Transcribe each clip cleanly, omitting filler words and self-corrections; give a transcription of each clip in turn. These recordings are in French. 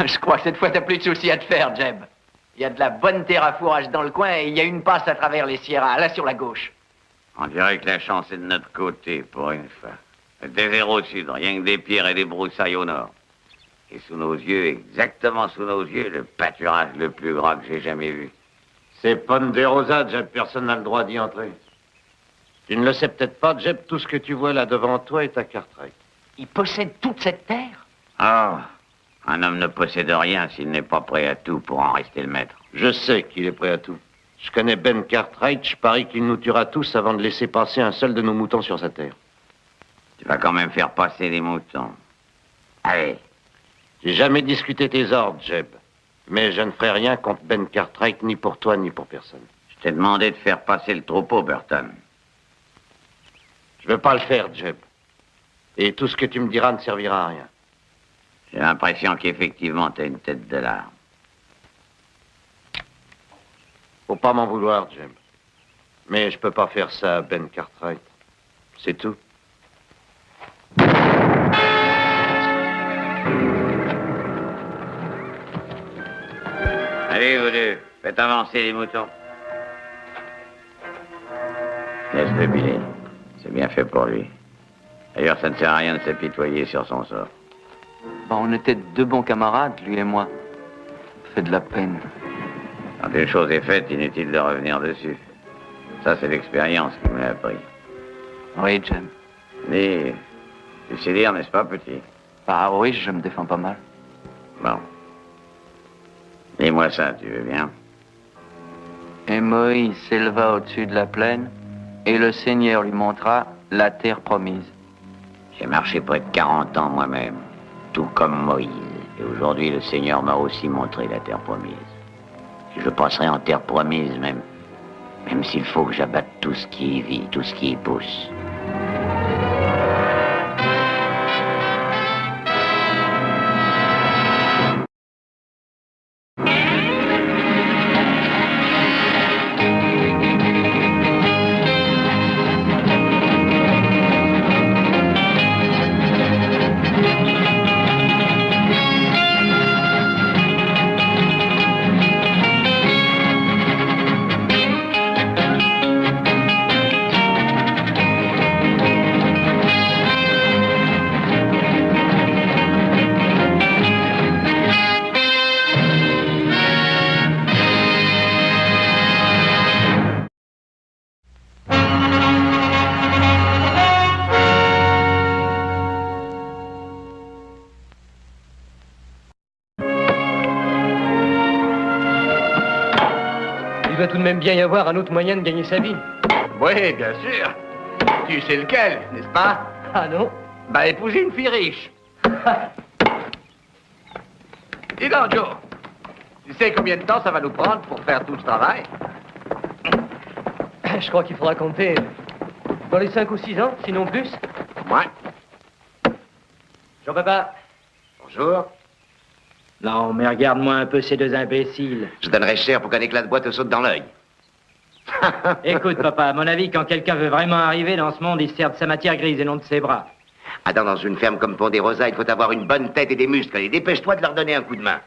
Je crois que cette fois, t'as plus de soucis à te faire, Jeb. Il y a de la bonne terre à fourrage dans le coin et il y a une passe à travers les Sierras, là sur la gauche. On dirait que la chance est de notre côté, pour une fois. Le désert au sud, rien que des pierres et des broussailles au nord. Et sous nos yeux, exactement sous nos yeux, le pâturage le plus grand que j'ai jamais vu. C'est Ponderosa, Jeb, personne n'a le droit d'y entrer. Tu ne le sais peut-être pas, Jeb, tout ce que tu vois là devant toi est à Cartwright. Il possède toute cette terre? Ah, un homme ne possède rien s'il n'est pas prêt à tout pour en rester le maître. Je sais qu'il est prêt à tout. Je connais Ben Cartwright, je parie qu'il nous tuera tous avant de laisser passer un seul de nos moutons sur sa terre. Tu vas quand même faire passer les moutons. Allez. J'ai jamais discuté tes ordres, Jeb. Mais je ne ferai rien contre Ben Cartwright, ni pour toi, ni pour personne. Je t'ai demandé de faire passer le troupeau, Burton. Je veux pas le faire, Jeb. Et tout ce que tu me diras ne servira à rien. J'ai l'impression qu'effectivement, t'as une tête de larme. Faut pas m'en vouloir, Jeb. Mais je peux pas faire ça à Ben Cartwright. C'est tout. Allez, vous deux, faites avancer les moutons. Laisse-le Billy. C'est bien fait pour lui. D'ailleurs, ça ne sert à rien de s'apitoyer sur son sort. Bah, on était deux bons camarades, lui et moi. Ça fait de la peine. Quand une chose est faite, inutile de revenir dessus. Ça, c'est l'expérience qui me l'a appris. Oui, Jeb. Mais, tu sais lire, n'est-ce pas, petit? Bah oui, je me défends pas mal. Bon. Dis-moi ça, tu veux bien? Et Moïse s'éleva au-dessus de la plaine, et le Seigneur lui montra la terre promise. J'ai marché près de 40 ans moi-même, tout comme Moïse. Et aujourd'hui, le Seigneur m'a aussi montré la terre promise. Et je passerai en terre promise même s'il faut que j'abatte tout ce qui y vit, tout ce qui y pousse. Il doit tout de même bien y avoir un autre moyen de gagner sa vie. Oui, bien sûr. Tu sais lequel, n'est-ce pas? Ah non? Bah, épouser une fille riche. Dis donc, Joe, tu sais combien de temps ça va nous prendre pour faire tout ce travail? Je crois qu'il faudra compter dans les 5 ou 6 ans, sinon plus. Ouais. Jean-Papa. Bonjour. Non, mais regarde-moi un peu ces deux imbéciles. Je donnerais cher pour qu'un éclat de bois te saute dans l'œil. Écoute, papa, à mon avis, quand quelqu'un veut vraiment arriver dans ce monde, il se sert de sa matière grise et non de ses bras. Attends, dans une ferme comme Ponderosa, il faut avoir une bonne tête et des muscles. Allez, dépêche-toi de leur donner un coup de main.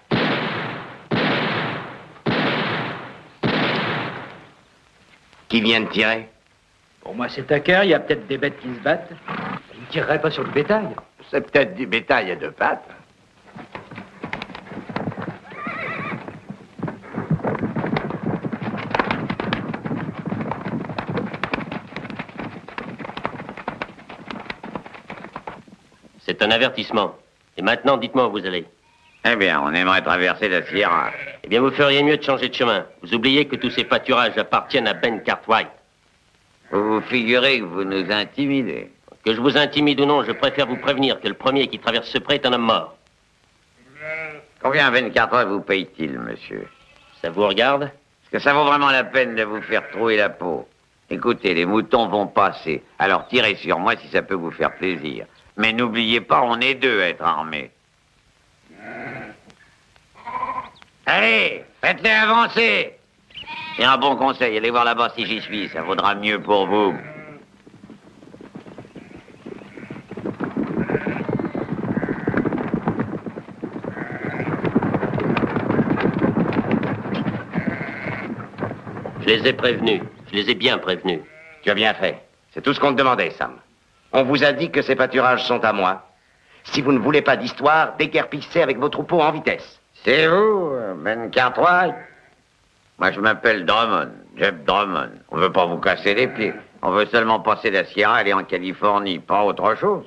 Qui vient de tirer? Pour moi, c'est à cœur, il y a peut-être des bêtes qui se battent. Il ne tirerait pas sur du bétail. C'est peut-être du bétail à deux pattes. C'est un avertissement. Et maintenant, dites-moi où vous allez. Eh bien, on aimerait traverser la Sierra. Eh bien, vous feriez mieux de changer de chemin. Vous oubliez que tous ces pâturages appartiennent à Ben Cartwright. Vous vous figurez que vous nous intimidez. Que je vous intimide ou non, je préfère vous prévenir que le premier qui traverse ce pré est un homme mort. Combien Ben Cartwright vous paye-t-il, monsieur? Ça vous regarde? Est-ce que ça vaut vraiment la peine de vous faire trouer la peau? Écoutez, les moutons vont passer. Alors tirez sur moi si ça peut vous faire plaisir. Mais n'oubliez pas, on est deux à être armés. Allez, faites-les avancer. C'est un bon conseil, allez voir là-bas si j'y suis, ça vaudra mieux pour vous. Je les ai prévenus. Je les ai bien prévenus. Tu as bien fait. C'est tout ce qu'on te demandait, Sam. On vous a dit que ces pâturages sont à moi. Si vous ne voulez pas d'histoire, déguerpissez avec vos troupeaux en vitesse. C'est vous, Ben Cartwright? Moi, je m'appelle Drummond, Jeb Drummond. On veut pas vous casser les pieds. On veut seulement passer la Sierra et aller en Californie, pas autre chose.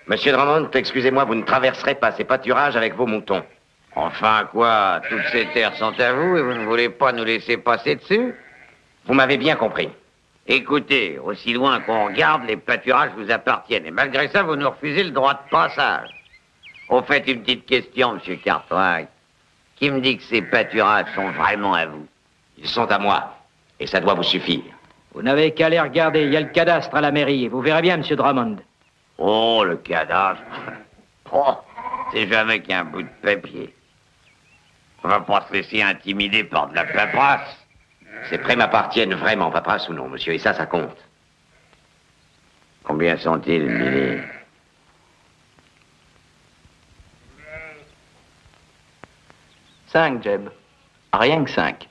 Monsieur Drummond, excusez-moi, vous ne traverserez pas ces pâturages avec vos moutons. Enfin, quoi? Toutes ces terres sont à vous et vous ne voulez pas nous laisser passer dessus? Vous m'avez bien compris. Écoutez, aussi loin qu'on regarde, les pâturages vous appartiennent. Et malgré ça, vous nous refusez le droit de passage. Au fait, une petite question, Monsieur Cartwright. Qui me dit que ces pâturages sont vraiment à vous? Ils sont à moi. Et ça doit vous suffire. Vous n'avez qu'à les regarder. Il y a le cadastre à la mairie. Vous verrez bien, monsieur Drummond. Oh, le cadastre. Oh, c'est jamais qu'un bout de papier. On va pas se laisser intimider par de la paperasse. Ces prêts m'appartiennent vraiment, paperasse ou non, monsieur, et ça compte. Combien sont-ils, Billy? Cinq, Jeb. Rien que 5.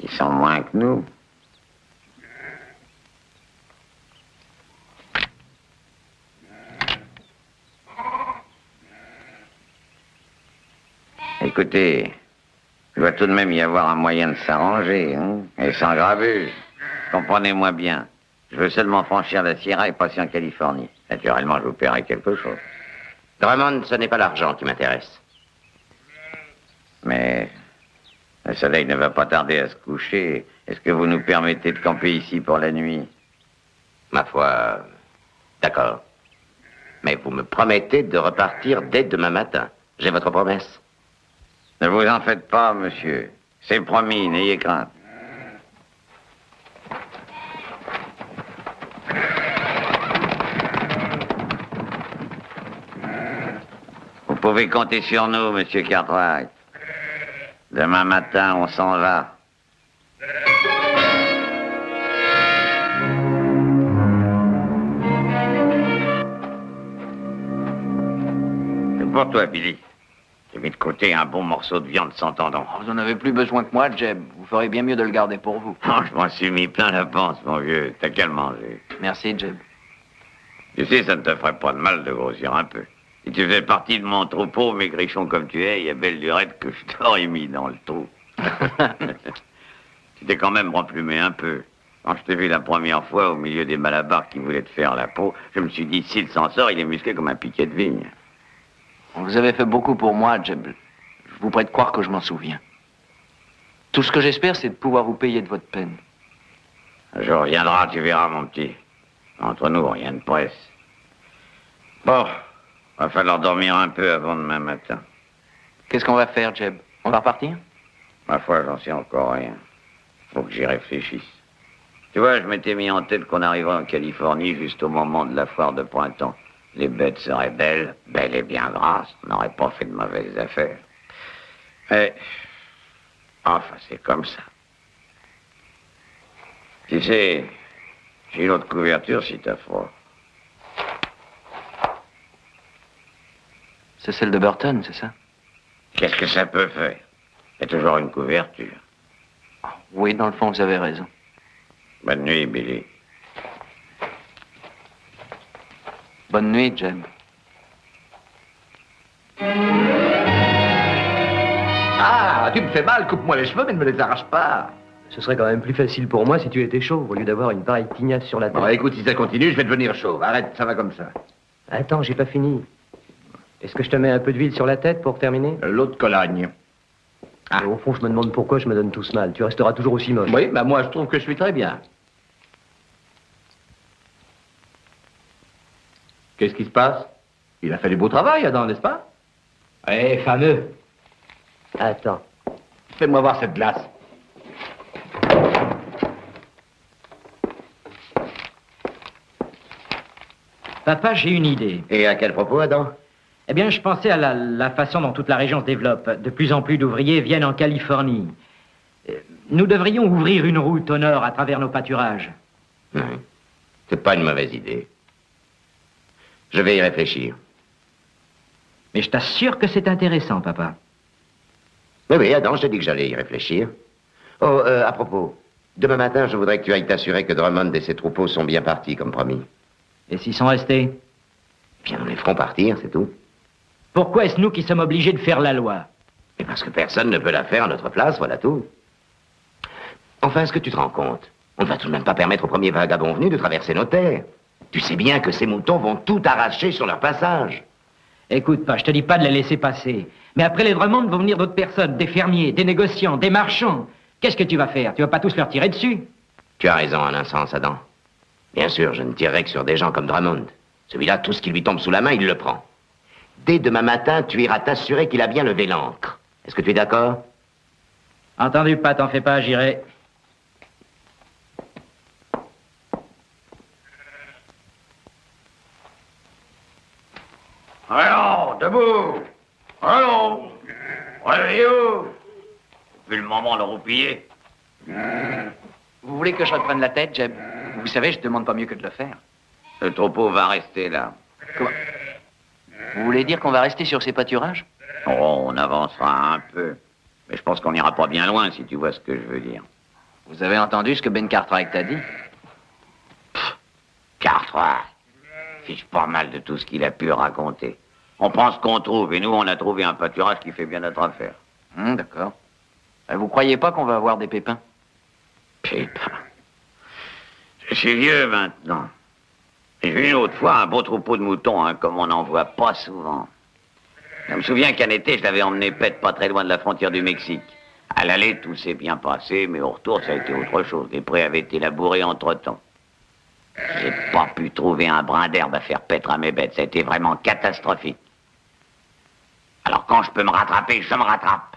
Ils sont moins que nous. Écoutez, il doit tout de même y avoir un moyen de s'arranger, hein, et sans gravure. Comprenez-moi bien. Je veux seulement franchir la Sierra et passer en Californie. Naturellement, je vous paierai quelque chose. Drummond, ce n'est pas l'argent qui m'intéresse. Mais le soleil ne va pas tarder à se coucher. Est-ce que vous nous permettez de camper ici pour la nuit? Ma foi, d'accord. Mais vous me promettez de repartir dès demain matin. J'ai votre promesse. Ne vous en faites pas, monsieur. C'est promis, n'ayez crainte. Vous pouvez compter sur nous, monsieur Cartwright. Demain matin, on s'en va. C'est pour toi, Billy. J'ai mis de côté un bon morceau de viande sans tendon. Vous en avez plus besoin que moi, Jeb. Vous ferez bien mieux de le garder pour vous. Non, je m'en suis mis plein la panse, mon vieux. T'as qu'à le manger. Merci, Jeb. Tu sais, ça ne te ferait pas de mal de grossir un peu. Si tu faisais partie de mon troupeau, maigrichon comme tu es, il y a belle lurette que je t'aurais mis dans le trou. Tu t'es quand même remplumé un peu. Quand je t'ai vu la première fois au milieu des malabars qui voulaient te faire la peau, je me suis dit, s'il s'en sort, il est musclé comme un piquet de vigne. Vous avez fait beaucoup pour moi, Jeb. Je vous prie de croire que je m'en souviens. Tout ce que j'espère, c'est de pouvoir vous payer de votre peine. Un jour reviendra, tu verras, mon petit. Entre nous, rien ne presse. Bon, va falloir dormir un peu avant demain matin. Qu'est-ce qu'on va faire, Jeb? On va repartir? Ma foi, j'en sais encore rien. Faut que j'y réfléchisse. Tu vois, je m'étais mis en tête qu'on arriverait en Californie juste au moment de la foire de printemps. Les bêtes seraient belles, belles et bien grasses. On n'aurait pas fait de mauvaises affaires. Mais, enfin, c'est comme ça. Tu sais, j'ai l'autre couverture si t'as froid. C'est celle de Burton, c'est ça? Qu'est-ce que ça peut faire? Il y a toujours une couverture. Oui, dans le fond, vous avez raison. Bonne nuit, Billy. Bonne nuit, Jeb. Ah, tu me fais mal, coupe-moi les cheveux, mais ne me les arrache pas. Ce serait quand même plus facile pour moi si tu étais chauve au lieu d'avoir une pareille tignasse sur la tête. Bon, écoute, si ça continue, je vais devenir chauve. Arrête, ça va comme ça. Attends, j'ai pas fini. Est-ce que je te mets un peu d'huile sur la tête pour terminer? L'autre cologne. Ah. Au fond, je me demande pourquoi je me donne tout ce mal. Tu resteras toujours aussi moche. Oui, bah moi, je trouve que je suis très bien. Qu'est-ce qui se passe? Il a fait du beau travail, Adam, n'est-ce pas? Eh, fameux. Attends. Fais-moi voir cette glace. Papa, j'ai une idée. Et à quel propos, Adam? Eh bien, je pensais à la façon dont toute la région se développe. De plus en plus d'ouvriers viennent en Californie. Nous devrions ouvrir une route au nord à travers nos pâturages. Oui. C'est pas une mauvaise idée. Je vais y réfléchir. Mais je t'assure que c'est intéressant, papa. Oui, Adam, je t'ai dit que j'allais y réfléchir. Oh, à propos, demain matin, je voudrais que tu ailles t'assurer que Drummond et ses troupeaux sont bien partis, comme promis. Et s'ils sont restés? Bien, nous les ferons partir, c'est tout. Pourquoi est-ce nous qui sommes obligés de faire la loi? Mais parce que personne ne peut la faire à notre place, voilà tout. Enfin, est-ce que tu te rends compte? On ne va tout de même pas permettre aux premiers vagabonds venus de traverser nos terres. Tu sais bien que ces moutons vont tout arracher sur leur passage. Écoute pas, je te dis pas de les laisser passer. Mais après les Drummond vont venir d'autres personnes, des fermiers, des négociants, des marchands. Qu'est-ce que tu vas faire? Tu vas pas tous leur tirer dessus? Tu as raison en un sens, Adam. Bien sûr, je ne tirerai que sur des gens comme Drummond. Celui-là, tout ce qui lui tombe sous la main, il le prend. Dès demain matin, tu iras t'assurer qu'il a bien levé l'ancre. Est-ce que tu es d'accord? Entendu, pas, t'en fais pas, j'irai. Allons, debout! Allons! Réveillez-vous! Vu le moment de roupiller. Vous voulez que je reprenne la tête, Jeb? Vous savez, je demande pas mieux que de le faire. Le troupeau va rester là. Comment? Vous voulez dire qu'on va rester sur ces pâturages? Oh, on avancera un peu. Mais je pense qu'on n'ira pas bien loin, si tu vois ce que je veux dire. Vous avez entendu ce que Ben Cartwright t'a dit? Cartwright fiche pas mal de tout ce qu'il a pu raconter. On prend ce qu'on trouve, et nous, on a trouvé un pâturage qui fait bien notre affaire. D'accord. Vous croyez pas qu'on va avoir des pépins? Pépins. Je suis vieux maintenant. J'ai vu une autre fois un beau troupeau de moutons, hein, comme on n'en voit pas souvent. Je me souviens qu'un été, je l'avais emmené pète pas très loin de la frontière du Mexique. À l'aller, tout s'est bien passé, mais au retour, ça a été autre chose. Les prés avaient été labourés entre-temps. J'ai pas pu trouver un brin d'herbe à faire paître à mes bêtes. Ça a été vraiment catastrophique. Alors quand je peux me rattraper, je me rattrape.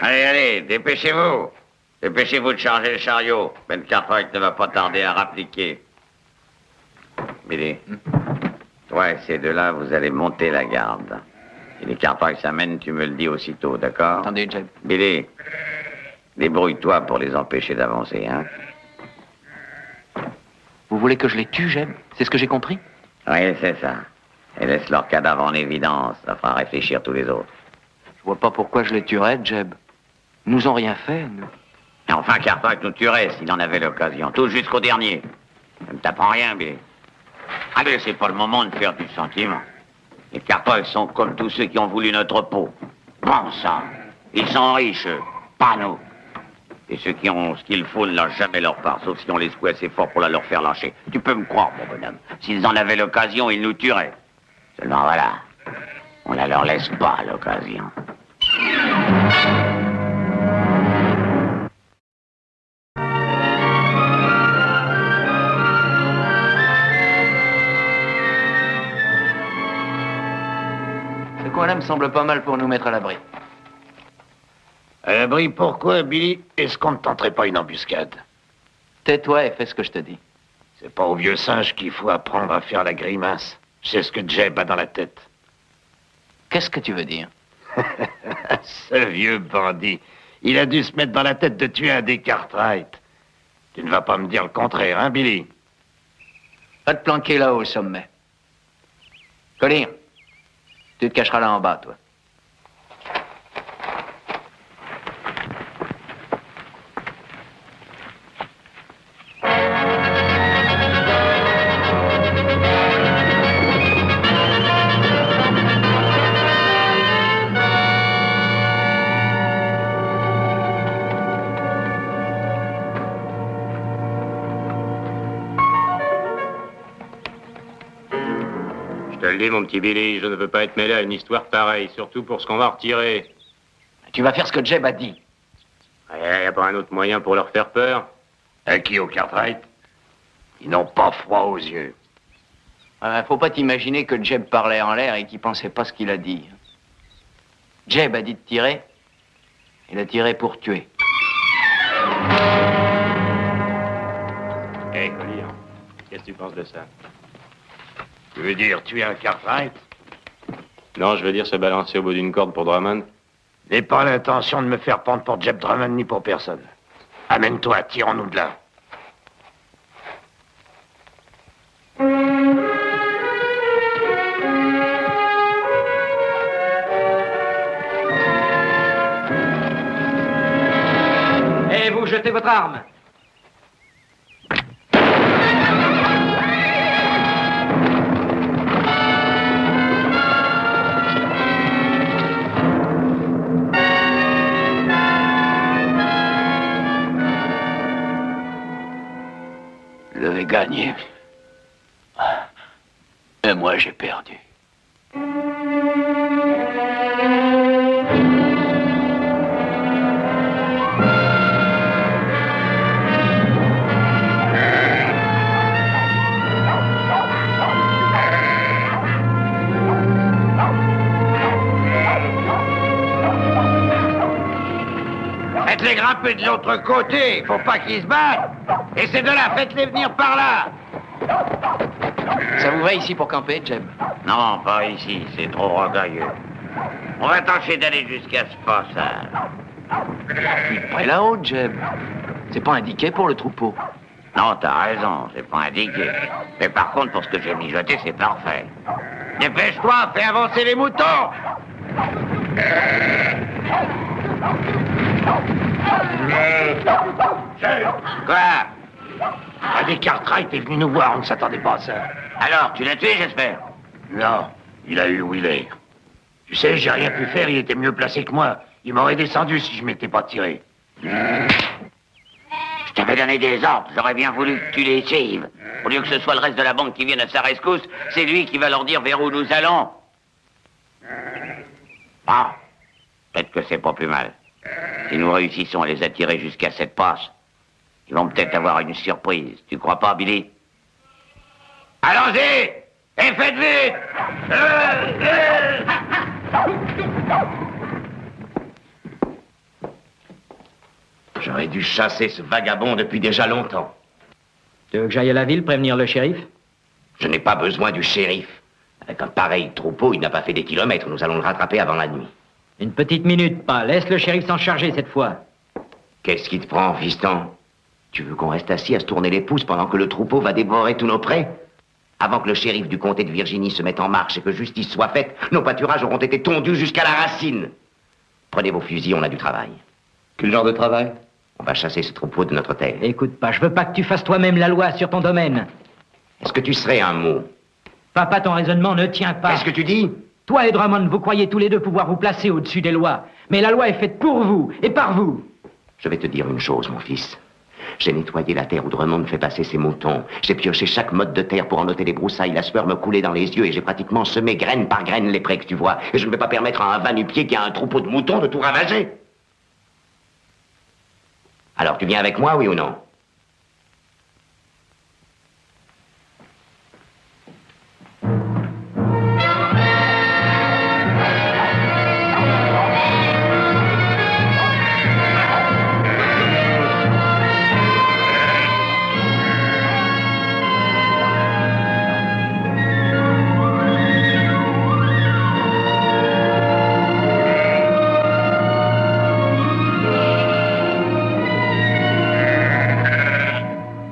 Allez, allez, dépêchez-vous. Dépêchez-vous de charger le chariot. Ben Cartwright ne va pas tarder à rappliquer. Billy, toi et ces deux-là, vous allez monter la garde. Si les Cartwright s'amènent, tu me le dis aussitôt, d'accord? Attendez, Jeb. Billy, débrouille-toi pour les empêcher d'avancer, hein? Vous voulez que je les tue, Jeb? C'est ce que j'ai compris? Oui, c'est ça. Et laisse leur cadavre en évidence. Ça fera réfléchir tous les autres. Je vois pas pourquoi je les tuerais, Jeb. Ils nous ont rien fait, nous. Et enfin, Cartwright nous tuerait s'il en avait l'occasion. Tout jusqu'au dernier. Ça ne t'apprend rien, Billy. Allez, c'est pas le moment de faire du sentiment. Les Cartwright sont comme tous ceux qui ont voulu notre peau. Bon sang. Ils sont riches, eux. Pas nous. Et ceux qui ont ce qu'il faut ne lâchent jamais leur part, sauf si on les secoue assez fort pour la leur faire lâcher. Tu peux me croire, mon bonhomme. S'ils en avaient l'occasion, ils nous tueraient. Seulement voilà, on ne leur laisse pas l'occasion. Ce coin-là me semble pas mal pour nous mettre à l'abri. À l'abri, pourquoi, Billy? Est-ce qu'on ne tenterait pas une embuscade? Tais-toi et fais ce que je te dis. C'est pas au vieux singe qu'il faut apprendre à faire la grimace. C'est ce que Jeb a dans la tête. Qu'est-ce que tu veux dire? Ce vieux bandit, il a dû se mettre dans la tête de tuer un des Cartwright. Tu ne vas pas me dire le contraire, hein, Billy? Va te planquer là-haut au sommet. Collier, tu te cacheras là en bas, toi. Je te le dis, mon petit Billy, je ne veux pas être mêlé à une histoire pareille, surtout pour ce qu'on va retirer. Tu vas faire ce que Jeb a dit. Il n'y a pas un autre moyen pour leur faire peur? À qui, au Cartwright? Ils n'ont pas froid aux yeux. Faut pas t'imaginer que Jeb parlait en l'air et qu'il pensait pas ce qu'il a dit. Jeb a dit de tirer. Il a tiré pour tuer. Hé, Collier, qu'est-ce que tu penses de ça? Tu veux dire tuer un Cartwright? Non, je veux dire se balancer au bout d'une corde pour Drummond. N'ai pas l'intention de me faire prendre pour Jeb Drummond ni pour personne. Amène-toi, tirons-nous de là. jetez votre arme. Je vais gagner. Et moi, j'ai perdu. Faites-les grimper de l'autre côté, faut pas qu'ils se battent. Et ces deux-là, faites-les venir par là. Ça vous va ici pour camper, Jeb? Non, pas ici, c'est trop rocailleux. On va tâcher d'aller jusqu'à ce passage. Plus près là-haut, Jeb. C'est pas indiqué pour le troupeau. Non, t'as raison, c'est pas indiqué. Mais par contre, pour ce que j'ai mijoté, c'est parfait. Dépêche-toi, fais avancer les moutons. Quoi? Andy Cartwright est venu nous voir, on ne s'attendait pas à ça. Alors, tu l'as tué, j'espère? Non, il a eu Wheeler. Tu sais, j'ai rien pu faire, il était mieux placé que moi. Il m'aurait descendu si je m'étais pas tiré. Je t'avais donné des ordres, j'aurais bien voulu que tu les suives. Au lieu que ce soit le reste de la bande qui vienne à sa rescousse, c'est lui qui va leur dire vers où nous allons. Ah, peut-être que c'est pas plus mal. Si nous réussissons à les attirer jusqu'à cette passe, ils vont peut-être avoir une surprise. Tu crois pas, Billy? Allons-y! Et faites vite! J'aurais dû chasser ce vagabond depuis déjà longtemps. Tu veux que j'aille à la ville prévenir le shérif? Je n'ai pas besoin du shérif. Avec un pareil troupeau, il n'a pas fait des kilomètres. Nous allons le rattraper avant la nuit. Une petite minute, pas. Laisse le shérif s'en charger cette fois. Qu'est-ce qui te prend, fiston? Tu veux qu'on reste assis à se tourner les pouces pendant que le troupeau va dévorer tous nos prés? Avant que le shérif du comté de Virginie se mette en marche et que justice soit faite, nos pâturages auront été tondus jusqu'à la racine. Prenez vos fusils, on a du travail. Quel genre de travail? On va chasser ce troupeau de notre terre. Écoute pas, je veux pas que tu fasses toi-même la loi sur ton domaine. Est-ce que tu serais un mot? Papa, ton raisonnement ne tient pas. Qu'est-ce que tu dis? Toi et Drummond, vous croyez tous les deux pouvoir vous placer au-dessus des lois. Mais la loi est faite pour vous et par vous. Je vais te dire une chose, mon fils. J'ai nettoyé la terre où Drummond fait passer ses moutons. J'ai pioché chaque mode de terre pour en ôter les broussailles. La sueur me coulait dans les yeux et j'ai pratiquement semé graine par graine les prés que tu vois. Et je ne vais pas permettre à un va-nu-pied qui a un troupeau de moutons de tout ravager. Alors, tu viens avec moi, oui ou non?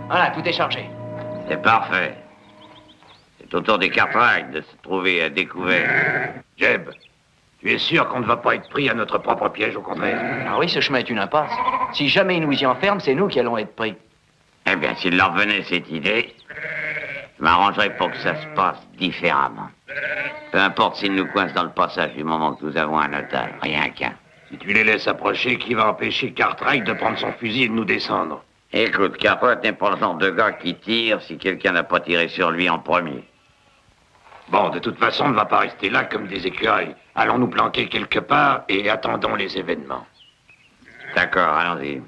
Voilà, tout est chargé. C'est parfait. C'est au tour des Cartwright de se trouver à découvert. Jeb, tu es sûr qu'on ne va pas être pris à notre propre piège, au contraire? Ah oui, ce chemin est une impasse. Si jamais ils nous y enferment, c'est nous qui allons être pris. Eh bien, s'il leur venait cette idée, je m'arrangerais pour que ça se passe différemment. Peu importe s'ils nous coincent dans le passage du moment que nous avons un otage, rien qu'un. Si tu les laisses approcher, qui va empêcher Cartwright de prendre son fusil et de nous descendre? Écoute, Cartwright n'est pas le genre de gars qui tire si quelqu'un n'a pas tiré sur lui en premier. Bon, de toute façon, on ne va pas rester là comme des écureuils. Allons nous planquer quelque part et attendons les événements. D'accord, allons-y.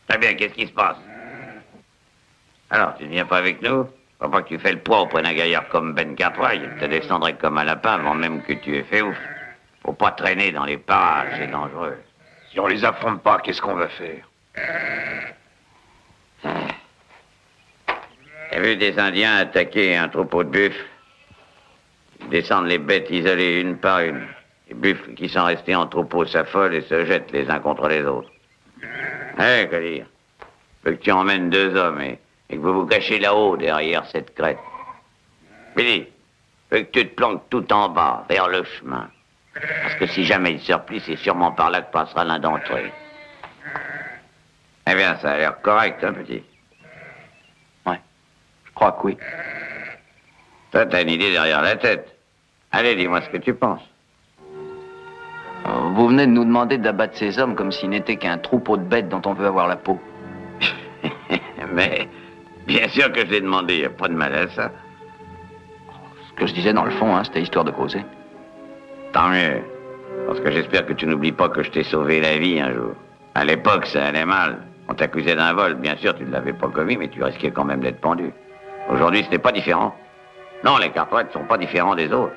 Très bien, qu'est-ce qui se passe? Alors, tu ne viens pas avec nous? Faut pas que tu fais le poids auprès d'un gaillard comme Ben Cartwright. Il te descendrait comme un lapin avant même que tu aies fait ouf. Faut pas traîner dans les parages, c'est dangereux. Si on les affronte pas, qu'est-ce qu'on va faire? T'as vu des Indiens attaquer un troupeau de buffles? Ils descendent les bêtes isolées une par une. Les buffles qui sont restés en troupeau s'affolent et se jettent les uns contre les autres. Hé, que dire? Veux que tu emmènes 2 hommes et que vous vous cachez là-haut derrière cette crête. Billy, veux que tu te planques tout en bas, vers le chemin. Parce que si jamais il se replie, c'est sûrement par là que passera l'un d'entre eux. Eh bien, ça a l'air correct, hein, petit. Ouais, je crois que oui. Toi, t'as une idée derrière la tête. Allez, dis-moi ce que tu penses. Vous venez de nous demander d'abattre ces hommes comme s'ils n'étaient qu'un troupeau de bêtes dont on veut avoir la peau. Mais, bien sûr que je l'ai demandé, il n'y a pas de mal à ça. Ce que je disais dans le fond, hein, c'était histoire de causer. Tant mieux. Parce que j'espère que tu n'oublies pas que je t'ai sauvé la vie un jour. À l'époque, ça allait mal. On t'accusait d'un vol. Bien sûr, tu ne l'avais pas commis, mais tu risquais quand même d'être pendu. Aujourd'hui, ce n'est pas différent. Non, les Cartwright ne sont pas différents des autres.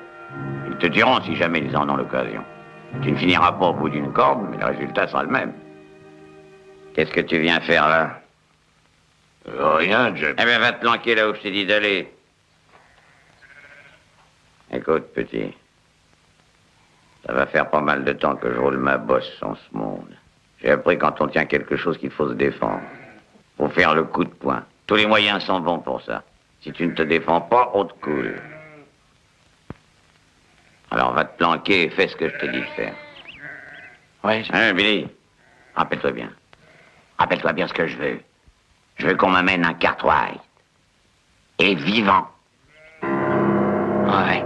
Ils te tueront si jamais ils en ont l'occasion. Tu ne finiras pas au bout d'une corde, mais le résultat sera le même. Qu'est-ce que tu viens faire là? Rien, Jeb. Eh bien, va te planquer là où je t'ai dit d'aller. Écoute, petit. Ça va faire pas mal de temps que je roule ma bosse en ce monde. J'ai appris quand on tient quelque chose qu'il faut se défendre. Faut faire le coup de poing. Tous les moyens sont bons pour ça. Si tu ne te défends pas, on te coule. Alors va te planquer et fais ce que je te dis de faire. Ouais, Hein, Billy? Rappelle-toi bien. Rappelle-toi bien ce que je veux. Je veux qu'on m'amène un Cartwright. Et vivant. ouais.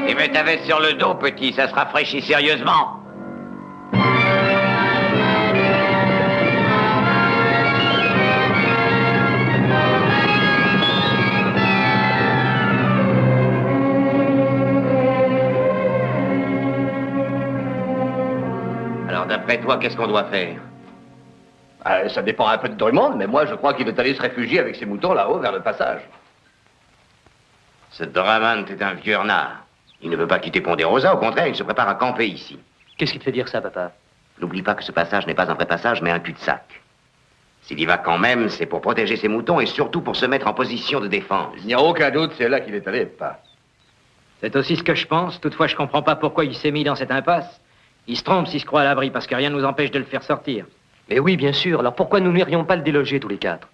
Et mets ta veste sur le dos, petit, ça se rafraîchit sérieusement. Alors, d'après toi, qu'est-ce qu'on doit faire? Ça dépend un peu de Drummond, mais moi je crois qu'il est allé se réfugier avec ses moutons là-haut vers le passage. Ce Drummond est un vieux renard. Il ne veut pas quitter Ponderosa, au contraire, il se prépare à camper ici. Qu'est-ce qui te fait dire ça, papa? N'oublie pas que ce passage n'est pas un vrai passage, mais un cul-de-sac. S'il y va quand même, c'est pour protéger ses moutons et surtout pour se mettre en position de défense. Il n'y a aucun doute, c'est là qu'il est allé, pas. C'est aussi ce que je pense. Toutefois, je comprends pas pourquoi il s'est mis dans cette impasse. Il se trompe s'il se croit à l'abri, parce que rien ne nous empêche de le faire sortir. Mais oui, bien sûr. Alors pourquoi nous n'irions pas le déloger tous les quatre?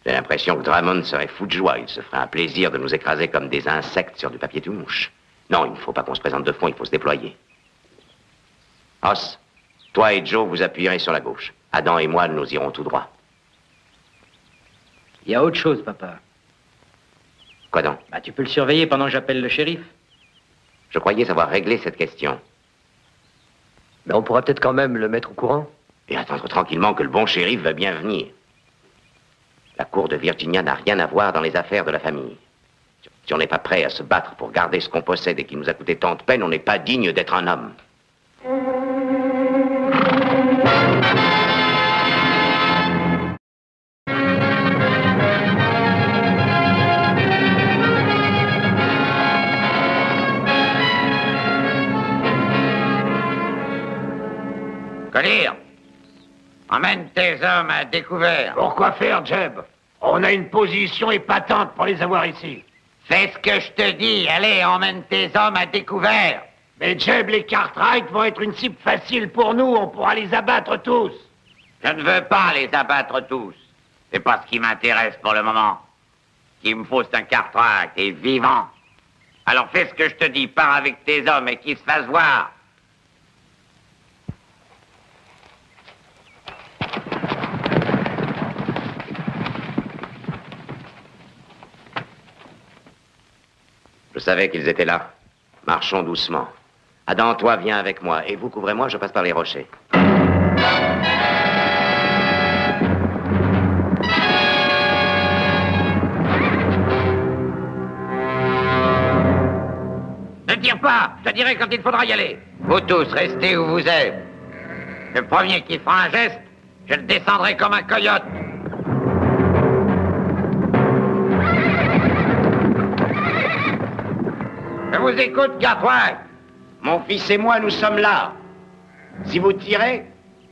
J'ai l'impression que Drummond serait fou de joie. Il se ferait un plaisir de nous écraser comme des insectes sur du papier de mouche. Non, il ne faut pas qu'on se présente de front, il faut se déployer. Os, toi et Joe, vous appuierez sur la gauche. Adam et moi, nous irons tout droit. Il y a autre chose, papa. Quoi donc? Bah, tu peux le surveiller pendant que j'appelle le shérif. Je croyais avoir réglé cette question. Mais on pourra peut-être quand même le mettre au courant. Et attendre tranquillement que le bon shérif va bien venir. La cour de Virginia n'a rien à voir dans les affaires de la famille. Si on n'est pas prêt à se battre pour garder ce qu'on possède et qui nous a coûté tant de peine, on n'est pas digne d'être un homme. Collier, emmène tes hommes à découvert. Pourquoi faire, Jeb? On a une position épatante pour les avoir ici. Fais ce que je te dis. Allez, emmène tes hommes à découvert. Mais Jeb, les Cartwright vont être une cible facile pour nous. On pourra les abattre tous. Je ne veux pas les abattre tous. C'est pas ce qui m'intéresse pour le moment. Ce qu'il me faut, c'est un Cartwright et vivant. Alors fais ce que je te dis. Pars avec tes hommes et qu'ils se fassent voir. Je savais qu'ils étaient là. Marchons doucement. Adam, toi, viens avec moi. Et vous, couvrez-moi, je passe par les rochers. Ne tire pas. Je te dirai quand il faudra y aller. Vous tous, restez où vous êtes. Le premier qui fera un geste, je le descendrai comme un coyote. Je vous écoute, Cartwright. Mon fils et moi, nous sommes là. Si vous tirez,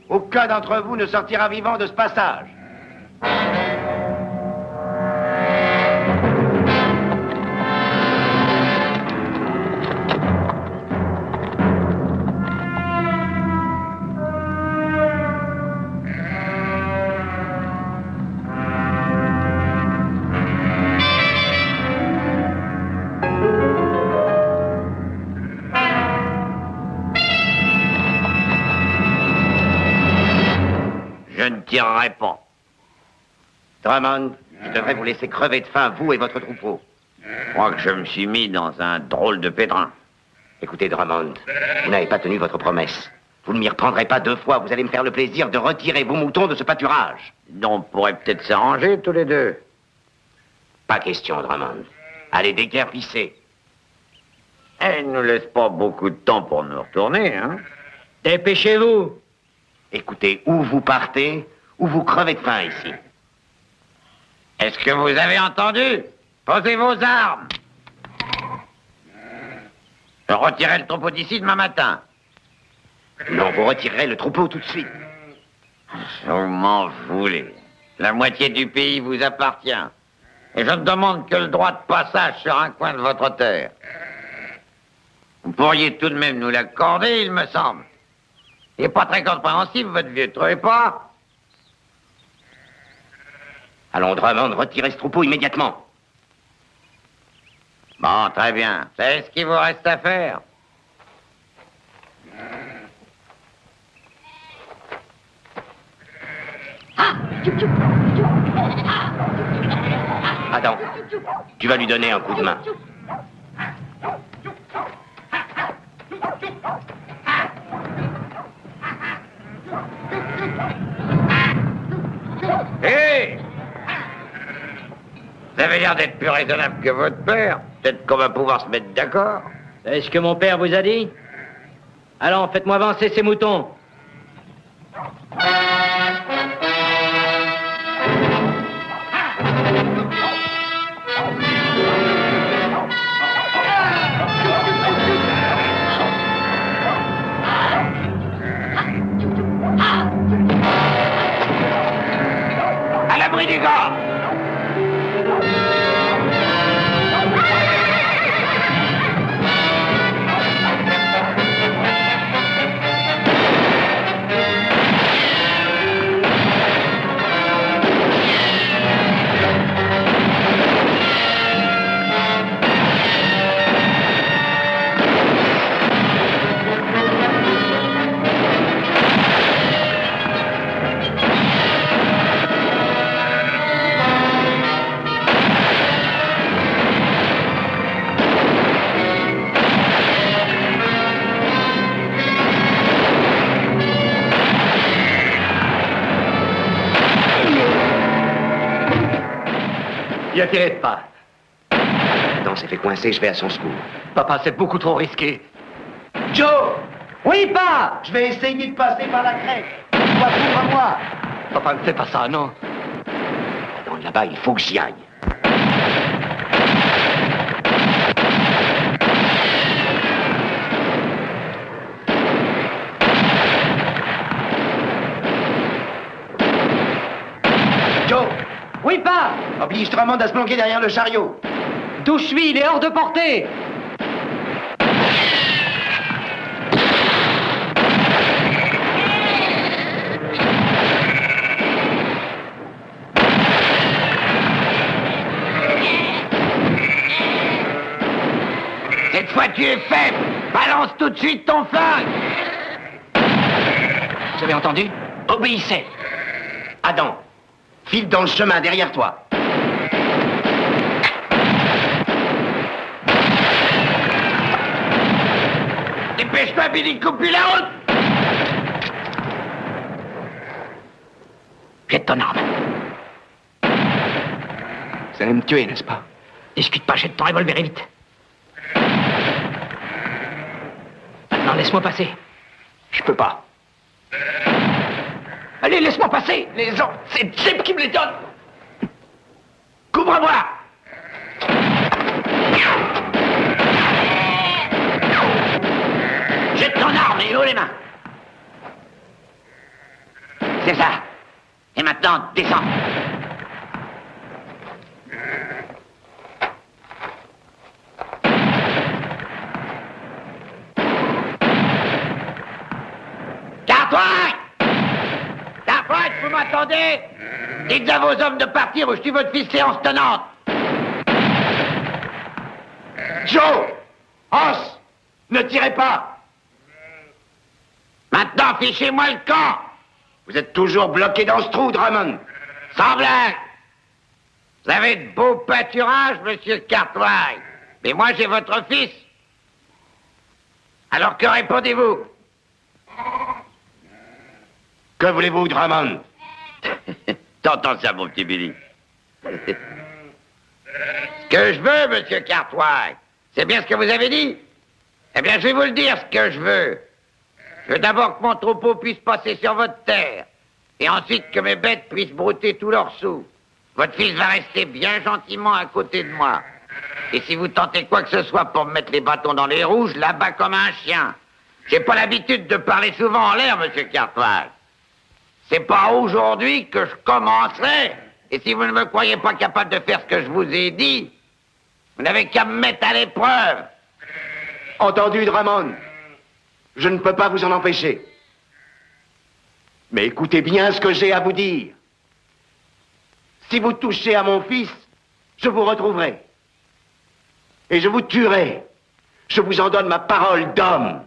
aucun d'entre vous ne sortira vivant de ce passage. tirerai pas. Drummond, je devrais vous laisser crever de faim, vous et votre troupeau. Je crois que je me suis mis dans un drôle de pétrin. Écoutez, Drummond, vous n'avez pas tenu votre promesse. Vous ne m'y reprendrez pas 2 fois. Vous allez me faire le plaisir de retirer vos moutons de ce pâturage. On pourrait peut-être s'arranger tous les deux. Pas question, Drummond. Allez déguerpisser. Elle ne nous laisse pas beaucoup de temps pour nous retourner, hein? Dépêchez-vous. Écoutez, ou vous partez, ou vous crevez de faim ici. Est-ce que vous avez entendu? Posez vos armes. Je retirerai le troupeau d'ici demain matin. Non, vous retirerez le troupeau tout de suite. Vous m'en voulez. La moitié du pays vous appartient. Et je ne demande que le droit de passage sur un coin de votre terre. Vous pourriez tout de même nous l'accorder, il me semble. Il n'est pas très compréhensible, votre vieux, trouvez pas? Allons, Drummond, retirez ce troupeau immédiatement. Bon, très bien. C'est ce qu'il vous reste à faire. Adam, tu vas lui donner un coup de main. Hé! Vous avez l'air d'être plus raisonnable que votre père. Peut-être qu'on va pouvoir se mettre d'accord. C'est ce que mon père vous a dit? Allons, faites-moi avancer ces moutons. À l'abri des gars! N'y attirez pas. Adam s'est fait coincer, je vais à son secours. Papa, c'est beaucoup trop risqué. Joe! Oui, pas! Je vais essayer de passer par la crête. Toi, couvre-moi. Papa, ne fais pas ça, non. Adam, là-bas, il faut que j'y aille. Joe! Oui, pas! Oblige Drummond à se planquer derrière le chariot. D'où je suis, il est hors de portée! Cette fois, tu es faible. Balance tout de suite ton flingue. Vous avez entendu? Obéissez. Adam, file dans le chemin derrière toi. Dépêche-toi, Billy, coupe-lui la route. Jette ton arme. Vous allez me tuer, n'est-ce pas? Discute pas, jette ton revolver et vite. Maintenant, laisse-moi passer. Je peux pas. Allez, laisse-moi passer! Les gens, c'est Jeb qui me les donne. Couvre-moi. Jette ton arme et haut les mains. C'est ça. Et maintenant, descends. Cartwright! Cartwright, vous m'entendez? Dites à vos hommes de partir ou je tue votre fils séance tenante. Joe! Os! Ne tirez pas! Maintenant, fichez-moi le camp. Vous êtes toujours bloqué dans ce trou, Drummond. Sans blague. Vous avez de beaux pâturages, monsieur Cartwright. Mais moi, j'ai votre fils. Alors que répondez-vous? Que voulez-vous, Drummond? T'entends ça, mon petit Billy? Ce que je veux, monsieur Cartwright, c'est bien ce que vous avez dit. Eh bien, je vais vous le dire, ce que je veux. Je veux d'abord que mon troupeau puisse passer sur votre terre. Et ensuite que mes bêtes puissent brouter tous leurs sous. Votre fils va rester bien gentiment à côté de moi. Et si vous tentez quoi que ce soit pour me mettre les bâtons dans les roues, je l'abats comme un chien. J'ai pas l'habitude de parler souvent en l'air, monsieur Cartwright. C'est pas aujourd'hui que je commencerai. Et si vous ne me croyez pas capable de faire ce que je vous ai dit, vous n'avez qu'à me mettre à l'épreuve. Entendu, Drummond. Je ne peux pas vous en empêcher. Mais écoutez bien ce que j'ai à vous dire. Si vous touchez à mon fils, je vous retrouverai. Et je vous tuerai. Je vous en donne ma parole d'homme.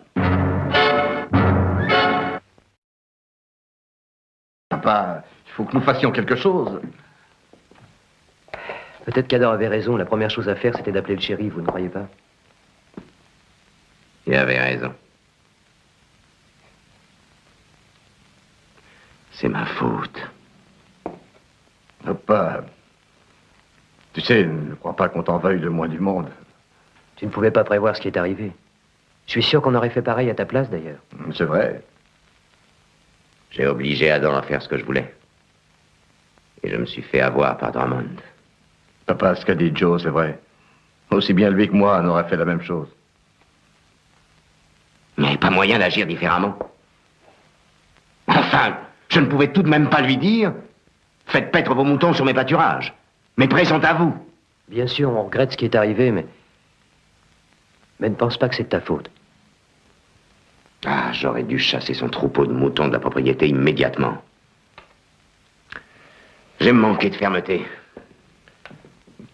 Papa, il faut que nous fassions quelque chose. Peut-être qu'Adam avait raison. La première chose à faire, c'était d'appeler le shérif, vous ne croyez pas? Il avait raison. C'est ma faute. Papa, tu sais, ne crois pas qu'on t'en veuille le moins du monde. Tu ne pouvais pas prévoir ce qui est arrivé. Je suis sûr qu'on aurait fait pareil à ta place, d'ailleurs. C'est vrai. J'ai obligé Adam à faire ce que je voulais. Et je me suis fait avoir par Drummond. Papa, ce qu'a dit Joe, c'est vrai. Aussi bien lui que moi, on aurait fait la même chose. Il n'y avait pas moyen d'agir différemment. Enfin, je ne pouvais tout de même pas lui dire « Faites paître vos moutons sur mes pâturages. Mais présente à vous. » Bien sûr, on regrette ce qui est arrivé, mais ne pense pas que c'est de ta faute. Ah, j'aurais dû chasser son troupeau de moutons de la propriété immédiatement. J'ai manqué de fermeté.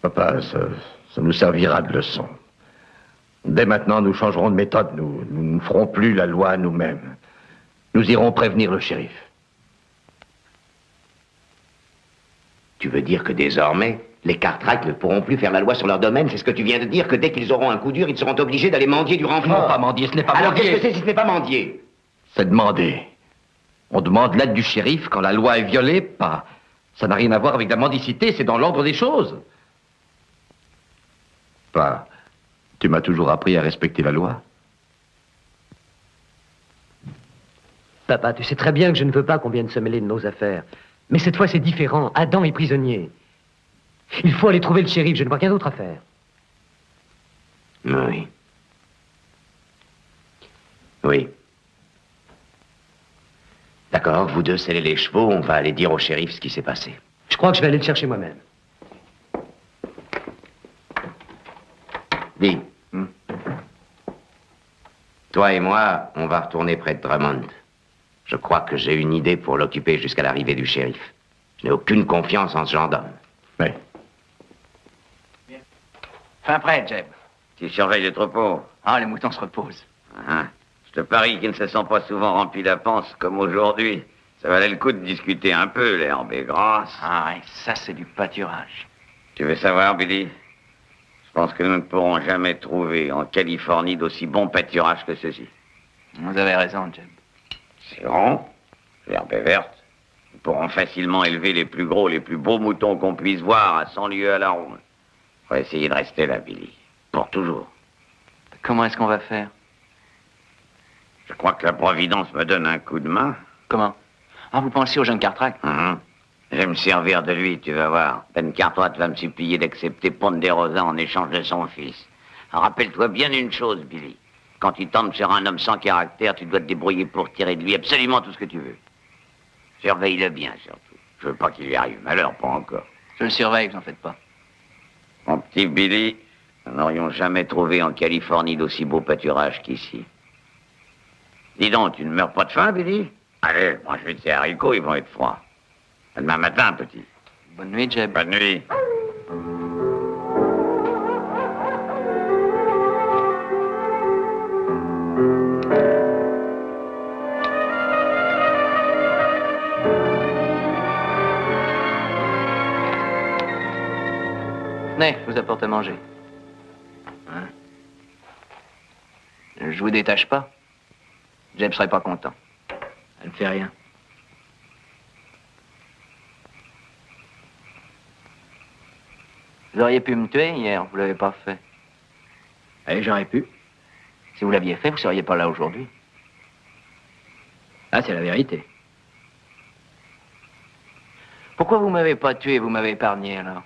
Papa, ça nous servira de leçon. Dès maintenant, nous changerons de méthode. Nous ne ferons plus la loi nous-mêmes. Nous irons prévenir le shérif. Tu veux dire que désormais, les Cartwright ne pourront plus faire la loi sur leur domaine? C'est ce que tu viens de dire, que dès qu'ils auront un coup dur, ils seront obligés d'aller mendier du renfort? Non, pas mendier, ce n'est pas Alors mendier. qu'est-ce que c'est si ce n'est pas mendier? C'est demander. On demande l'aide du shérif quand la loi est violée, pas. Ça n'a rien à voir avec la mendicité, c'est dans l'ordre des choses. Pas. Tu m'as toujours appris à respecter la loi. Papa, tu sais très bien que je ne veux pas qu'on vienne se mêler de nos affaires. Mais cette fois, c'est différent. Adam est prisonnier. Il faut aller trouver le shérif. Je ne vois rien d'autre à faire. Oui. Oui. D'accord, vous deux scellez les chevaux, on va aller dire au shérif ce qui s'est passé. Je crois que je vais aller le chercher moi-même. Dis. Toi et moi, on va retourner près de Drummond. Je crois que j'ai une idée pour l'occuper jusqu'à l'arrivée du shérif. Je n'ai aucune confiance en ce genre d'homme. Oui. Fin prêt, Jeb. Tu surveilles le troupeau. Ah, les moutons se reposent. Hein? Je te parie qu'ils ne se sont pas souvent remplis la panse comme aujourd'hui. Ça valait le coup de discuter un peu, l'herbe est grasse. Ah, ouais, ça, c'est du pâturage. Tu veux savoir, Billy? Je pense que nous ne pourrons jamais trouver en Californie d'aussi bon pâturage que ceci. Vous avez raison, Jeb. C'est rond, l'herbe est verte. Nous pourrons facilement élever les plus gros, les plus beaux moutons qu'on puisse voir à 100 lieues à la ronde. On va essayer de rester là, Billy. Pour toujours. Comment est-ce qu'on va faire? Je crois que la Providence me donne un coup de main. Comment? Ah, vous pensez au jeune Cartwright? Je vais me servir de lui, tu vas voir. Ben Cartwright va me supplier d'accepter Ponderosa en échange de son fils. Rappelle-toi bien une chose, Billy. Quand tu tombes sur un homme sans caractère, tu dois te débrouiller pour tirer de lui absolument tout ce que tu veux. Surveille-le bien, surtout. Je veux pas qu'il lui arrive malheur, pas encore. Je le surveille, vous en faites pas. Mon petit Billy, nous n'aurions jamais trouvé en Californie d'aussi beau pâturage qu'ici. Dis donc, tu ne meurs pas de faim, Billy? Allez, mange vite ces haricots, ils vont être froids. À demain matin, petit. Bonne nuit, Jeb. Bonne nuit. Venez, je vous apporte à manger. Hein? Je vous détache pas. Jeb serait pas content. Elle ne fait rien. Vous auriez pu me tuer hier, vous l'avez pas fait. Allez, j'aurais pu. Si vous l'aviez fait, vous seriez pas là aujourd'hui. Ah, c'est la vérité. Pourquoi vous m'avez pas tué, vous m'avez épargné alors?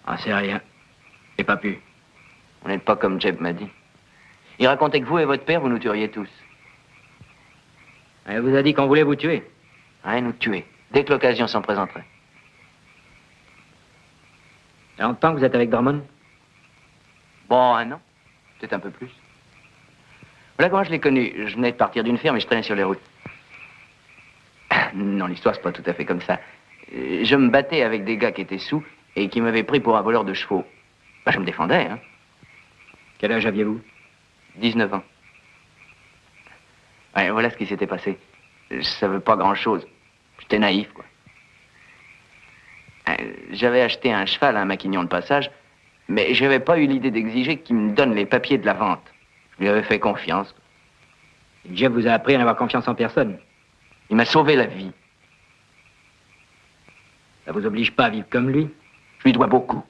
Ah, c'est rien. J'ai pas pu. Vous n'êtes pas comme Jeb m'a dit. Il racontait que vous et votre père, vous nous tueriez tous. Elle vous a dit qu'on voulait vous tuer. Hein, nous tuer, dès que l'occasion s'en présenterait. Il y a longtemps que vous êtes avec Drummond? Bon, un an, peut-être un peu plus. Voilà comment je l'ai connu. Je venais de partir d'une ferme et je traînais sur les routes. Non, l'histoire, c'est pas tout à fait comme ça. Je me battais avec des gars qui étaient sous et qui m'avaient pris pour un voleur de chevaux. Bah, je me défendais, hein. Quel âge aviez-vous? 19 ans. Ouais, voilà ce qui s'était passé. Je savais pas grand-chose. J'étais naïf, quoi. J'avais acheté un cheval à un maquignon de passage, mais j'avais pas eu l'idée d'exiger qu'il me donne les papiers de la vente. Je lui avais fait confiance. Jeff vous a appris à n'avoir confiance en personne. Il m'a sauvé la vie. Ça vous oblige pas à vivre comme lui? Je lui dois beaucoup.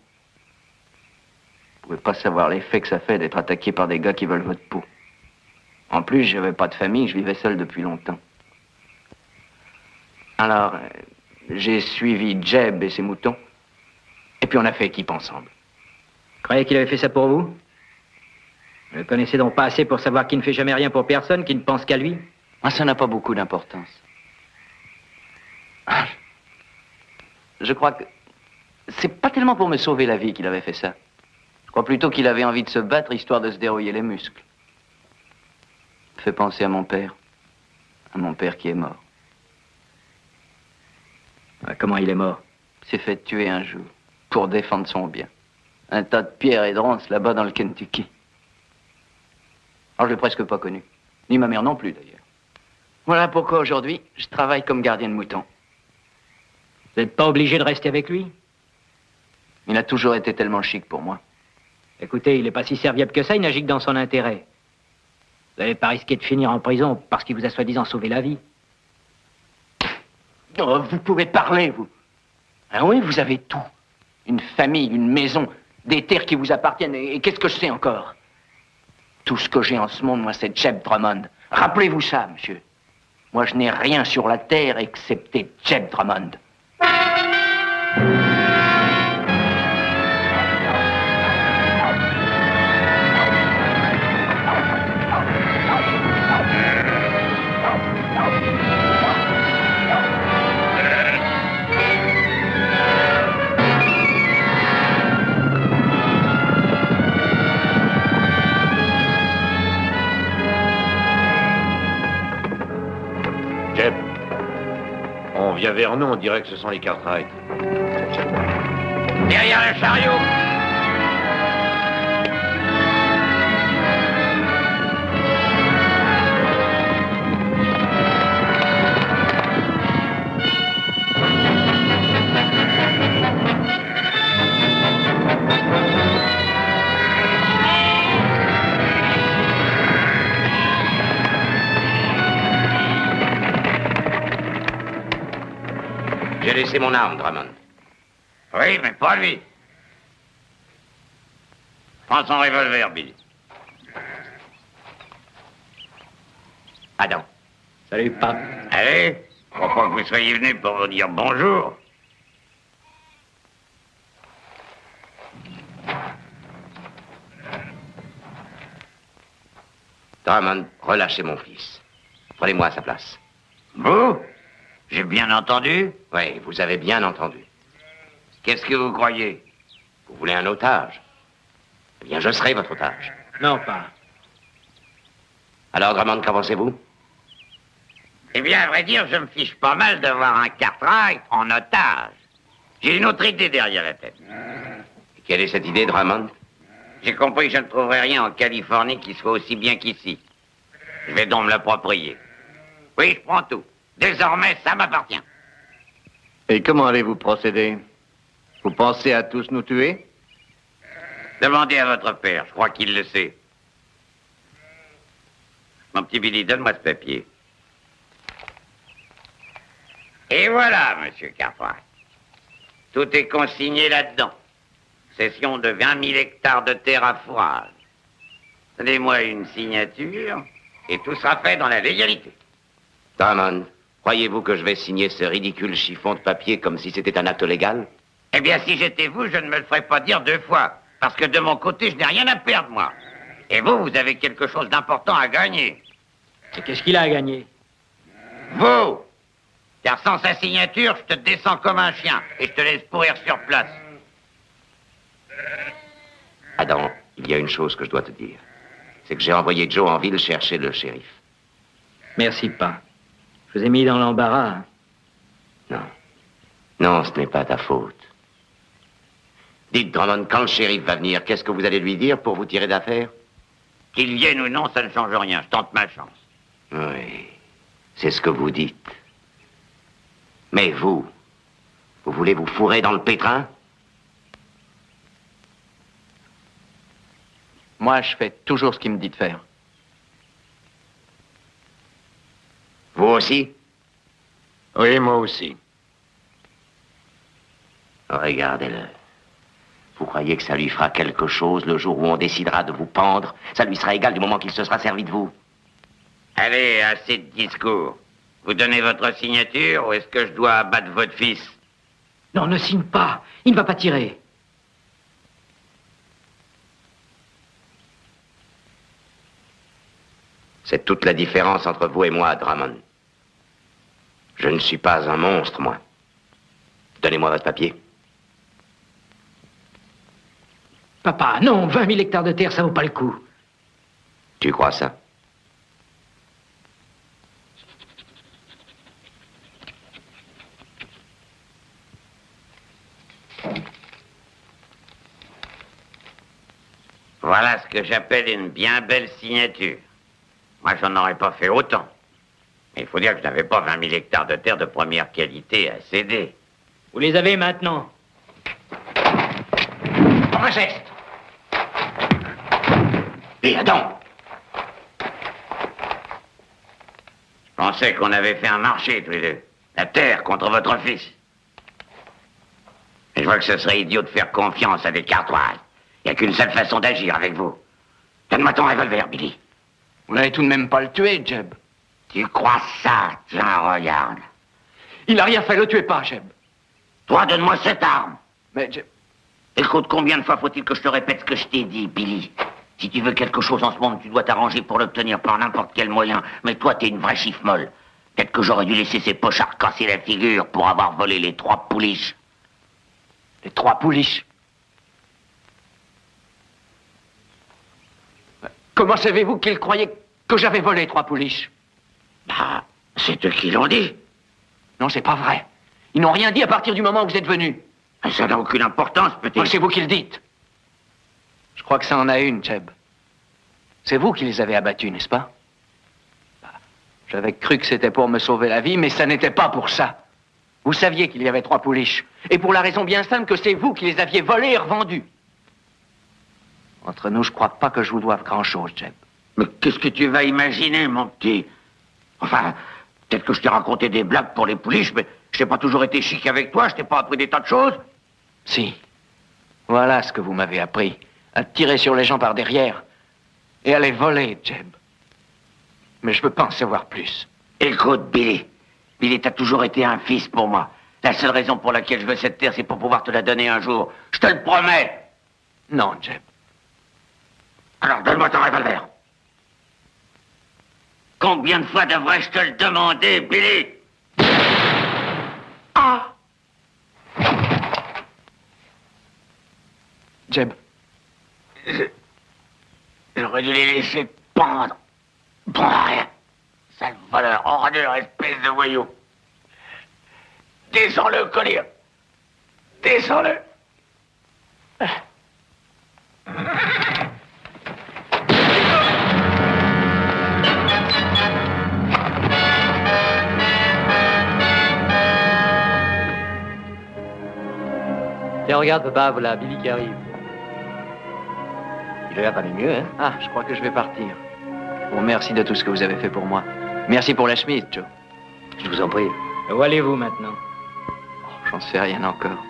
Vous pouvez pas savoir l'effet que ça fait d'être attaqué par des gars qui veulent votre peau. En plus, j'avais pas de famille, je vivais seul depuis longtemps. Alors, j'ai suivi Jeb et ses moutons, et puis on a fait équipe ensemble. Vous croyez qu'il avait fait ça pour vous? Vous le connaissez donc pas assez pour savoir qu'il ne fait jamais rien pour personne, qu'il ne pense qu'à lui? Moi, ça n'a pas beaucoup d'importance. Je crois que c'est pas tellement pour me sauver la vie qu'il avait fait ça. Je crois plutôt qu'il avait envie de se battre histoire de se dérouiller les muscles. Ça me fait penser à mon père qui est mort. Comment il est mort? Il s'est fait tuer un jour pour défendre son bien. Un tas de pierres et de ronces là-bas dans le Kentucky. Alors je l'ai presque pas connu. Ni ma mère non plus d'ailleurs. Voilà pourquoi aujourd'hui, je travaille comme gardien de moutons. Vous n'êtes pas obligé de rester avec lui? Il a toujours été tellement chic pour moi. Écoutez, il n'est pas si serviable que ça, il n'agit que dans son intérêt. Vous n'allez pas risquer de finir en prison parce qu'il vous a soi-disant sauvé la vie. Oh, vous pouvez parler, vous. Ah oui, vous avez tout. Une famille, une maison, des terres qui vous appartiennent. Et qu'est-ce que je sais encore? Tout ce que j'ai en ce monde, moi, c'est Jeb Drummond. Rappelez-vous ça, monsieur. Moi, je n'ai rien sur la terre excepté Jeb Drummond. Jeb, on vient vers nous, on dirait que ce sont les Cartwright. Derrière le chariot. J'ai laissé mon arme, Drummond. Oui, mais pas lui. Prends son revolver, Bill. Adam. Salut, Pape. Allez, je crois pas que vous soyez venu pour vous dire bonjour. Drummond, relâchez mon fils. Prenez-moi à sa place. Vous? J'ai bien entendu? Oui, vous avez bien entendu. Qu'est-ce que vous croyez? Vous voulez un otage? Eh bien, je serai votre otage. Non, pas. Alors, Drummond, qu'en pensez-vous? Eh bien, à vrai dire, je me fiche pas mal d'avoir un Cartwright en otage. J'ai une autre idée derrière la tête. Et quelle est cette idée, Drummond? J'ai compris que je ne trouverai rien en Californie qui soit aussi bien qu'ici. Je vais donc me l'approprier. Oui, je prends tout. Désormais, ça m'appartient. Et comment allez-vous procéder? Vous pensez à tous nous tuer? Demandez à votre père, je crois qu'il le sait. Mon petit Billy, donne-moi ce papier. Et voilà, monsieur Cartwright. Tout est consigné là-dedans. Cession de 20 000 hectares de terre à fourrage. Donnez-moi une signature et tout sera fait dans la légalité. Drummond, croyez-vous que je vais signer ce ridicule chiffon de papier comme si c'était un acte légal? Eh bien, si j'étais vous, je ne me le ferais pas dire 2 fois. Parce que de mon côté, je n'ai rien à perdre, moi. Et vous, vous avez quelque chose d'important à gagner. Et qu'est-ce qu'il a à gagner? Vous! Car sans sa signature, je te descends comme un chien et je te laisse pourrir sur place. Adam, il y a une chose que je dois te dire. C'est que j'ai envoyé Joe en ville chercher le shérif. Merci pas. Je vous ai mis dans l'embarras. Non. Non, ce n'est pas ta faute. Dites, Drummond, quand le shérif va venir, qu'est-ce que vous allez lui dire pour vous tirer d'affaire? Qu'il vienne ou non, ça ne change rien. Je tente ma chance. Oui, c'est ce que vous dites. Mais vous voulez vous fourrer dans le pétrin? Moi, je fais toujours ce qu'il me dit de faire. Vous aussi? Oui, moi aussi. Regardez-le. Vous croyez que ça lui fera quelque chose le jour où on décidera de vous pendre? Ça lui sera égal du moment qu'il se sera servi de vous. Allez, assez de discours. Vous donnez votre signature ou est-ce que je dois abattre votre fils? Non, ne signe pas. Il ne va pas tirer. C'est toute la différence entre vous et moi, Drummond. Je ne suis pas un monstre, moi. Donnez-moi votre papier. Papa, non, 20 000 hectares de terre, ça vaut pas le coup. Tu crois ça? Voilà ce que j'appelle une bien belle signature. Moi, j'en aurais pas fait autant. Mais il faut dire que je n'avais pas 20 000 hectares de terre de première qualité à céder. Vous les avez maintenant. Un geste! Et Adam! Je pensais qu'on avait fait un marché, tous les deux. La terre contre votre fils. Et je vois que ce serait idiot de faire confiance à des Cartwright. Il n'y a qu'une seule façon d'agir avec vous. Donne-moi ton revolver, Billy. Vous n'allez tout de même pas le tuer, Jeb. Tu crois ça? Tiens, regarde. Il n'a rien fait, le tuez pas, Jeb. Toi, donne-moi cette arme. Mais Jeb... Écoute, combien de fois faut-il que je te répète ce que je t'ai dit, Billy? Si tu veux quelque chose en ce monde, tu dois t'arranger pour l'obtenir par n'importe quel moyen. Mais toi, t'es une vraie chiffre molle. Peut-être que j'aurais dû laisser ces pochards casser la figure pour avoir volé les 3 pouliches. Les 3 pouliches. Comment savez-vous qu'ils croyaient que j'avais volé 3 pouliches? Bah, c'est eux qui l'ont dit. Non, c'est pas vrai. Ils n'ont rien dit à partir du moment où vous êtes venu. Ça n'a aucune importance, petit. Moi, c'est vous qui le dites. Je crois que ça en a une, Jeb. C'est vous qui les avez abattus, n'est-ce pas? Bah, j'avais cru que c'était pour me sauver la vie, mais ça n'était pas pour ça. Vous saviez qu'il y avait 3 pouliches. Et pour la raison bien simple que c'est vous qui les aviez volés et revendus. Entre nous, je crois pas que je vous doive grand-chose, Jeb. Mais qu'est-ce que tu vas imaginer, mon petit? Enfin, peut-être que je t'ai raconté des blagues pour les pouliches, mais je n'ai pas toujours été chic avec toi, je t'ai pas appris des tas de choses. Si. Voilà ce que vous m'avez appris. À tirer sur les gens par derrière. Et à les voler, Jeb. Mais je veux pas en savoir plus. Écoute, Billy. Billy, t'as toujours été un fils pour moi. La seule raison pour laquelle je veux cette terre, c'est pour pouvoir te la donner un jour. Je te le promets. Non, Jeb. Alors, donne-moi ton revolver. Combien de fois devrais-je te le demander, Billy? Ah! Jeb. J'aurais dû les laisser pendre. Bon, rien. Sale voleur, ordure, espèce de voyou. Descends-le, collier. Descends-le. Tiens, regarde, papa, voilà Billy qui arrive. déjà pas mieux, hein? Ah, je crois que je vais partir. Bon, merci de tout ce que vous avez fait pour moi. Merci pour la chemise, Joe. Je vous en prie. Où allez-vous maintenant? Oh, j'en sais rien encore.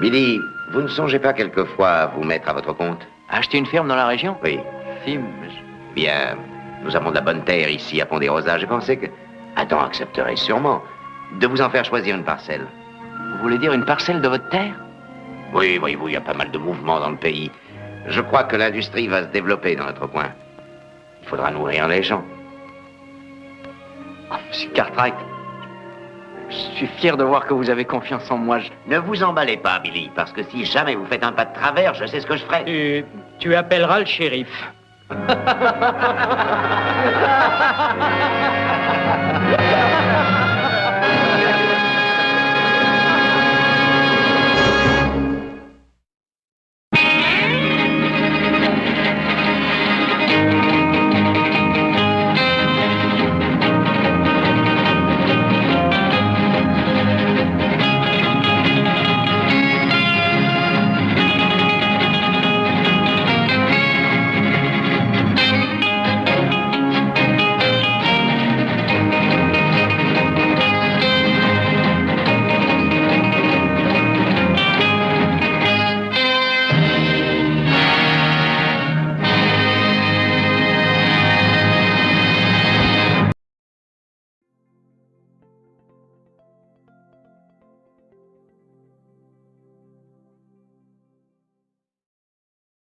Billy, vous ne songez pas quelquefois à vous mettre à votre compte? Acheter une ferme dans la région? Oui. Si, mais Bien, nous avons de la bonne terre ici à Pont-des-Rosas. J'ai pensé que Adam accepterait sûrement de vous en faire choisir une parcelle. vous voulez dire une parcelle de votre terre? Oui, voyez-vous, il y a pas mal de mouvements dans le pays. Je crois que l'industrie va se développer dans notre coin. Il faudra nourrir les gens. Oh, Monsieur Cartwright, je suis fier de voir que vous avez confiance en moi. Ne vous emballez pas, Billy, parce que si jamais vous faites un pas de travers, je sais ce que je ferai. Tu appelleras le shérif.